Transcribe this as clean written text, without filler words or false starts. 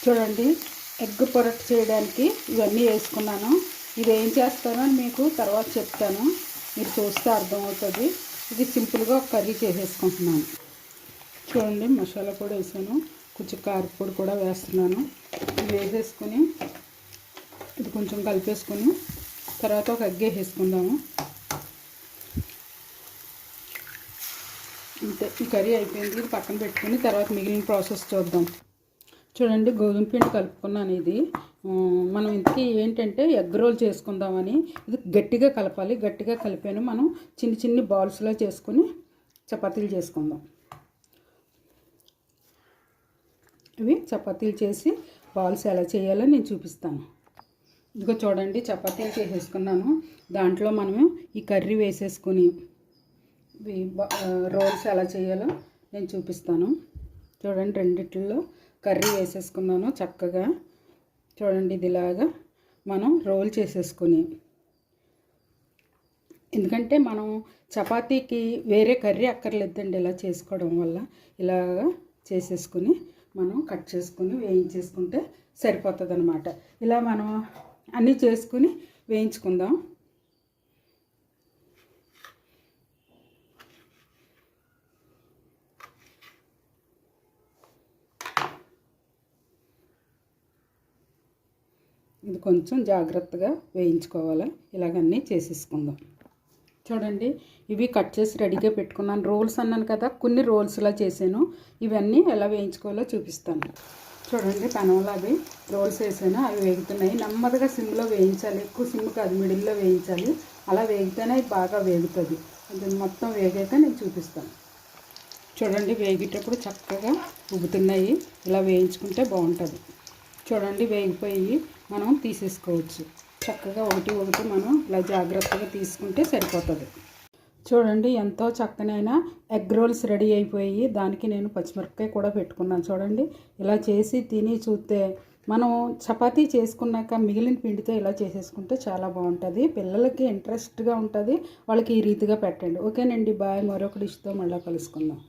చూడండి, ఎగ్ పొరట్ చేయడానికి ఇవన్నీ వేసుకున్నాను. ఇది ఏం చేస్తానో అని మీకు తర్వాత చెప్తాను, మీరు చూస్తే అర్థమవుతుంది. ఇది సింపుల్గా ఒక కర్రీ చేసేసుకుంటున్నాను. చూడండి, మసాలా పొడి వేసాను, కొంచెం కారపొడి కూడా వేస్తున్నాను. ఇది వేసేసుకొని ఇది కొంచెం కలిపేసుకొని తర్వాత ఒక ఎగ్ వేసేసుకుందాము. అంతే, ఈ కర్రీ అయిపోయింది. ఇది పక్కన పెట్టుకుని తర్వాత మిగిలిన ప్రాసెస్ చూద్దాం. చూడండి, గోధుమ పిండి కలుపుకున్నాను. ఇది మనం ఇంతకీ ఏంటంటే ఎగ్ రోల్ చేసుకుందామని. ఇది గట్టిగా కలపాలి. గట్టిగా కలిపాను. మనం చిన్ని చిన్ని బాల్స్లో చేసుకుని చపాతీలు చేసుకుందాం. ఇవి చపాతీలు చేసి బాల్స్ ఎలా చేయాలో నేను చూపిస్తాను. ఇదిగో చూడండి, చపాతీలు చేసేసుకున్నాను. దాంట్లో మనము ఈ కర్రీ వేసేసుకుని రోల్స్ ఎలా చేయాలో నేను చూపిస్తాను. చూడండి, రెండిట్లో కర్రీ వేసేసుకున్నాను చక్కగా. చూడండి, ఇదిలాగా మనం రోల్ చేసేసుకుని, ఎందుకంటే మనం చపాతీకి వేరే కర్రీ అక్కర్లేదండి. ఇలా చేసుకోవడం వల్ల ఇలాగా చేసేసుకుని మనం కట్ చేసుకుని వేయించేసుకుంటే సరిపోతుంది అన్నమాట. ఇలా మనం అన్నీ చేసుకుని వేయించుకుందాం. ఇది కొంచెం జాగ్రత్తగా వేయించుకోవాలి. ఇలాగన్నీ చేసేసుకుందాం. చూడండి, ఇవి కట్ చేసి రెడీగా పెట్టుకున్నాను. రోల్స్ అన్నాను కదా, కొన్ని రోల్స్లా చేశాను. ఇవన్నీ ఎలా వేయించుకోవాలో చూపిస్తాను. చూడండి, పెనంలో అవి రోల్స్ వేసాను. అవి వేగుతున్నాయి. నెమ్మదిగా సిమ్లో వేయించాలి. ఎక్కువ సిమ్ కాదు, మిడిల్లో వేయించాలి. అలా వేగితేనే అవి బాగా వేగుతుంది. అది మొత్తం వేగాక నేను చూపిస్తాను. చూడండి, వేగేటప్పుడు చక్కగా ఉబ్బుతున్నాయి. ఇలా వేయించుకుంటే బాగుంటుంది. చూడండి, వేగిపోయి మనం తీసేసుకోవచ్చు. చక్కగా ఒకటి మనం ఇలా జాగ్రత్తగా తీసుకుంటే సరిపోతుంది. చూడండి, ఎంతో చక్కనైన ఎగ్ రోల్స్ రెడీ అయిపోయి దానికి నేను పచ్చిమిరపకాయ కూడా పెట్టుకున్నాను. చూడండి, ఇలా చేసి తిని చూస్తే మనం చపాతీ చేసుకున్నాక మిగిలిన పిండితో ఇలా చేసేసుకుంటే చాలా బాగుంటుంది. పిల్లలకి ఇంట్రెస్ట్గా ఉంటుంది. వాళ్ళకి ఈ రీతిగా పెట్టండి. ఓకేనండి, బాయ్. మరొక డిష్తో మళ్ళీ కలుసుకుందాం.